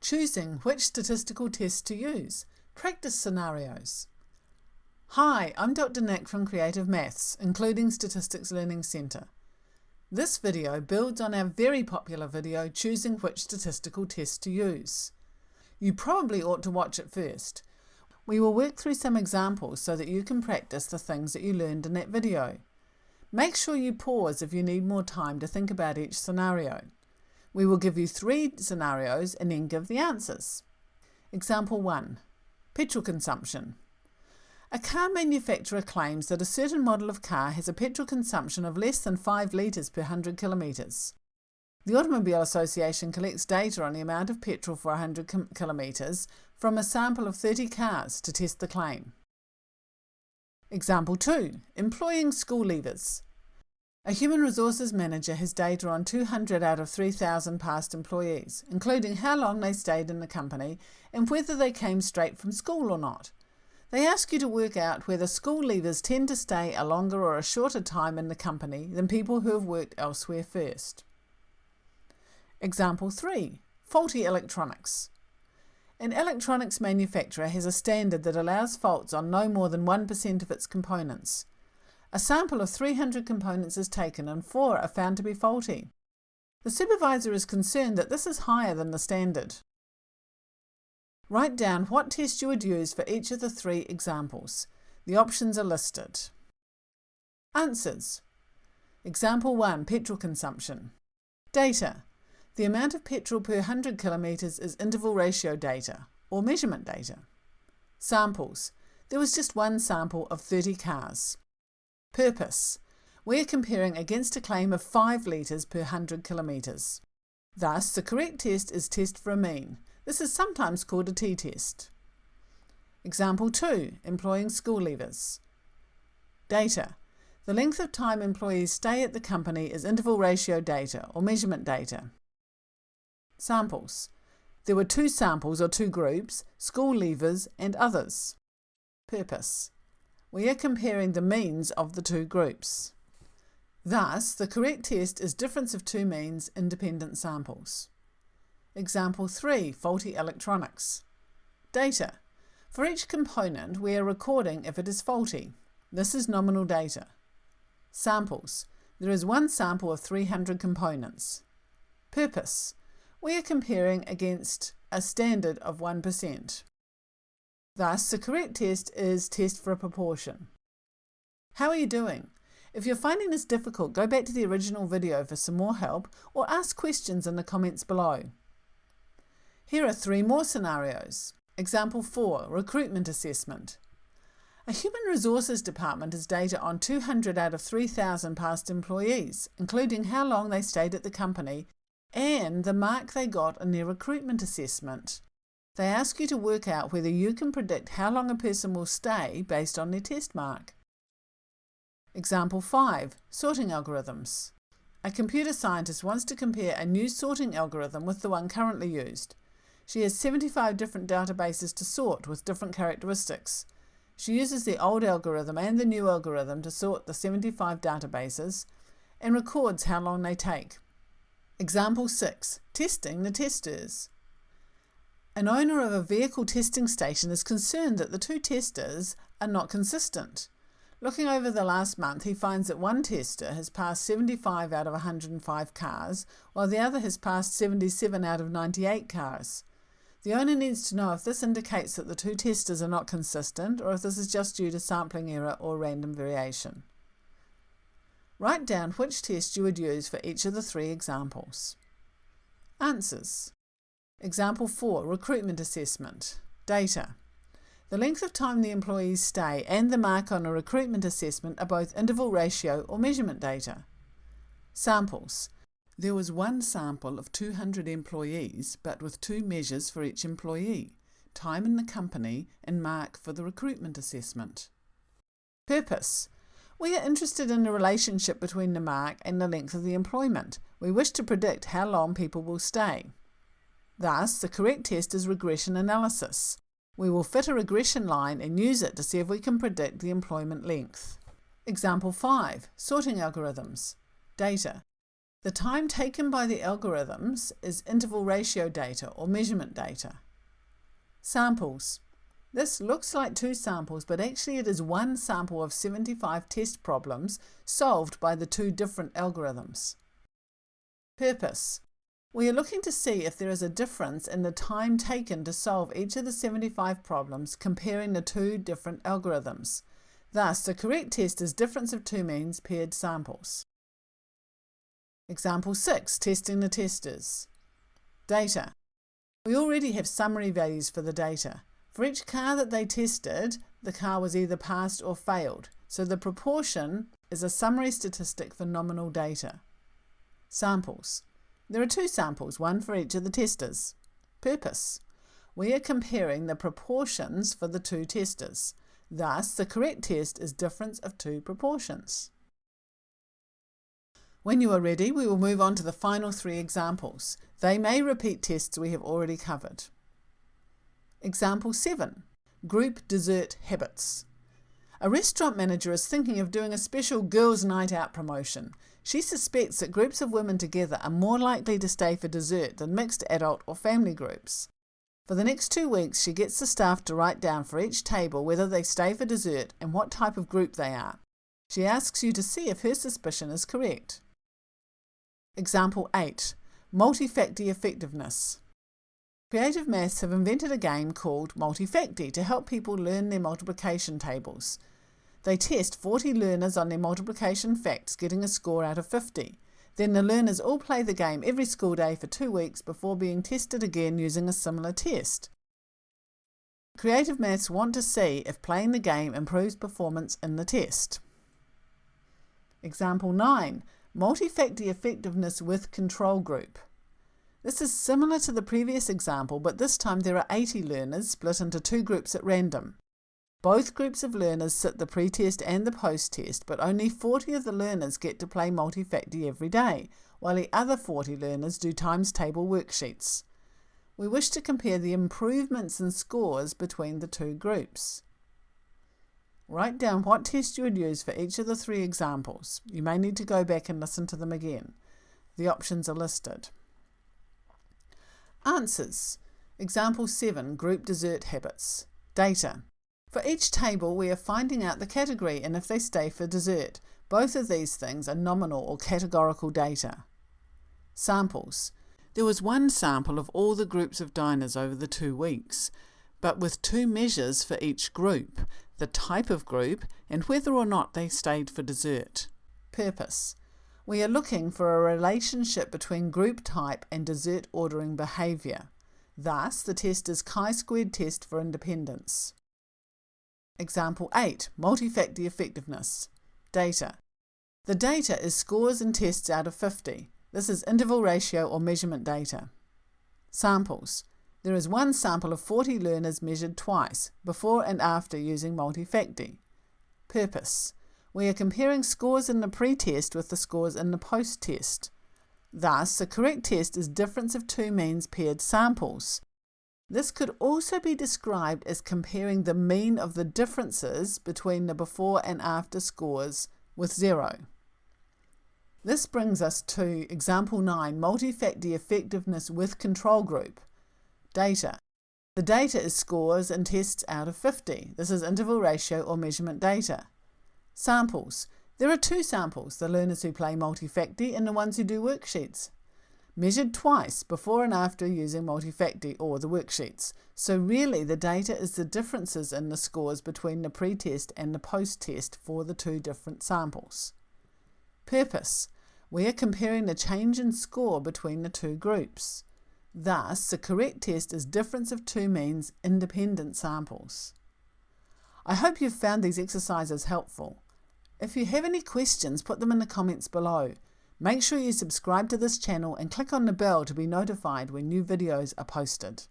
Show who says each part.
Speaker 1: Choosing which statistical test to use. Practice scenarios. Hi, I'm Dr Nic from Creative Maths, including Statistics Learning Centre. This video builds on our very popular video, Choosing which statistical test to use. You probably ought to watch it first. We will work through some examples so that you can practice the things that you learned in that video. Make sure you pause if you need more time to think about each scenario. We will give you 3 scenarios and then give the answers. Example 1. Petrol consumption. A car manufacturer claims that a certain model of car has a petrol consumption of less than 5 litres per 100 kilometres. The Automobile Association collects data on the amount of petrol for 100 kilometres from a sample of 30 cars to test the claim. Example 2. Employing school leavers. A human resources manager has data on 200 out of 3,000 past employees, including how long they stayed in the company and whether they came straight from school or not. They ask you to work out whether school leavers tend to stay a longer or a shorter time in the company than people who have worked elsewhere first. Example 3. Faulty electronics. An electronics manufacturer has a standard that allows faults on no more than 1% of its components. A sample of 300 components is taken and 4 are found to be faulty. The supervisor is concerned that this is higher than the standard. Write down what test you would use for each of the 3 examples. The options are listed. Answers. Example 1. Petrol consumption. Data. The amount of petrol per 100 kilometres is interval ratio data, or measurement data. Samples. There was just one sample of 30 cars. Purpose. We are comparing against a claim of 5 litres per 100 kilometres. Thus, the correct test is test for a mean. This is sometimes called a t-test. Example 2. Employing school leavers. Data. The length of time employees stay at the company is interval ratio data, or measurement data. Samples. There were 2 samples or 2 groups, school leavers and others. Purpose. We are comparing the means of the 2 groups. Thus, the correct test is difference of 2 means, independent samples. Example 3. Faulty electronics. Data. For each component, we are recording if it is faulty. This is nominal data. Samples. There is one sample of 300 components. Purpose. We are comparing against a standard of 1%. Thus, the correct test is test for a proportion. How are you doing? If you're finding this difficult, go back to the original video for some more help or ask questions in the comments below. Here are 3 more scenarios. Example 4. Recruitment assessment. A human resources department has data on 200 out of 3,000 past employees, including how long they stayed at the company and the mark they got in their recruitment assessment. They ask you to work out whether you can predict how long a person will stay based on their test mark. Example 5. Sorting algorithms. A computer scientist wants to compare a new sorting algorithm with the one currently used. She has 75 different databases to sort with different characteristics. She uses the old algorithm and the new algorithm to sort the 75 databases and records how long they take. Example 6. Testing the testers. An owner of a vehicle testing station is concerned that the 2 testers are not consistent. Looking over the last month, he finds that one tester has passed 75 out of 105 cars, while the other has passed 77 out of 98 cars. The owner needs to know if this indicates that the 2 testers are not consistent or if this is just due to sampling error or random variation. Write down which test you would use for each of the 3 examples. Answers. Example 4. Recruitment assessment. Data. The length of time the employees stay and the mark on a recruitment assessment are both interval ratio or measurement data. Samples. There was one sample of 200 employees, but with 2 measures for each employee, time in the company and mark for the recruitment assessment. Purpose. We are interested in the relationship between the mark and the length of the employment. We wish to predict how long people will stay. Thus, the correct test is regression analysis. We will fit a regression line and use it to see if we can predict the employment length. Example 5. Sorting algorithms. Data. The time taken by the algorithms is interval ratio data or measurement data. Samples. This looks like 2 samples, but actually it is 1 sample of 75 test problems solved by the 2 different algorithms. Purpose. We are looking to see if there is a difference in the time taken to solve each of the 75 problems comparing the 2 different algorithms. Thus, the correct test is difference of 2 means paired samples. Example 6. Testing the testers. Data. We already have summary values for the data. For each car that they tested, the car was either passed or failed, so the proportion is a summary statistic for nominal data. Samples. There are 2 samples, 1 for each of the testers. Purpose. We are comparing the proportions for the 2 testers. Thus, the correct test is difference of 2 proportions. When you are ready, we will move on to the final 3 examples. They may repeat tests we have already covered. Example 7. Group dessert habits. A restaurant manager is thinking of doing a special girls' night out promotion. She suspects that groups of women together are more likely to stay for dessert than mixed adult or family groups. For the next 2 weeks, she gets the staff to write down for each table whether they stay for dessert and what type of group they are. She asks you to see if her suspicion is correct. Example 8. Multifacty effectiveness. Creative Maths have invented a game called Multifacty to help people learn their multiplication tables. They test 40 learners on their multiplication facts, getting a score out of 50. Then the learners all play the game every school day for 2 weeks before being tested again using a similar test. Creative Maths want to see if playing the game improves performance in the test. Example 9. Multifacty effectiveness with control group. This is similar to the previous example, but this time there are 80 learners split into 2 groups at random. Both groups of learners sit the pre-test and the post-test, but only 40 of the learners get to play multifacty every day, while the other 40 learners do times table worksheets. We wish to compare the improvements in scores between the 2 groups. Write down what test you would use for each of the 3 examples. You may need to go back and listen to them again. The options are listed. Answers. Example 7. Group dessert habits. Data. For each table we are finding out the category and if they stay for dessert. Both of these things are nominal or categorical data. Samples. There was 1 sample of all the groups of diners over the 2 weeks, but with 2 measures for each group, the type of group and whether or not they stayed for dessert. Purpose. We are looking for a relationship between group type and dessert ordering behaviour. Thus, the test is chi-squared test for independence. Example 8. Multifacty effectiveness. Data. The data is scores and tests out of 50. This is interval ratio or measurement data. Samples. There is 1 sample of 40 learners measured twice, before and after using multifacty. Purpose. We are comparing scores in the pre-test with the scores in the post-test. Thus, the correct test is difference of 2 means paired samples. This could also be described as comparing the mean of the differences between the before and after scores with 0. This brings us to example 9, multifacty effectiveness with control group. Data. The data is scores and tests out of 50. This is interval ratio or measurement data. Samples. There are 2 samples, the learners who play multifacty and the ones who do worksheets. Measured twice, before and after using multifacty or the worksheets. So really the data is the differences in the scores between the pre-test and the post-test for the 2 different samples. Purpose. We are comparing the change in score between the 2 groups. Thus, the correct test is difference of 2 means independent samples. I hope you've found these exercises helpful. If you have any questions, put them in the comments below. Make sure you subscribe to this channel and click on the bell to be notified when new videos are posted.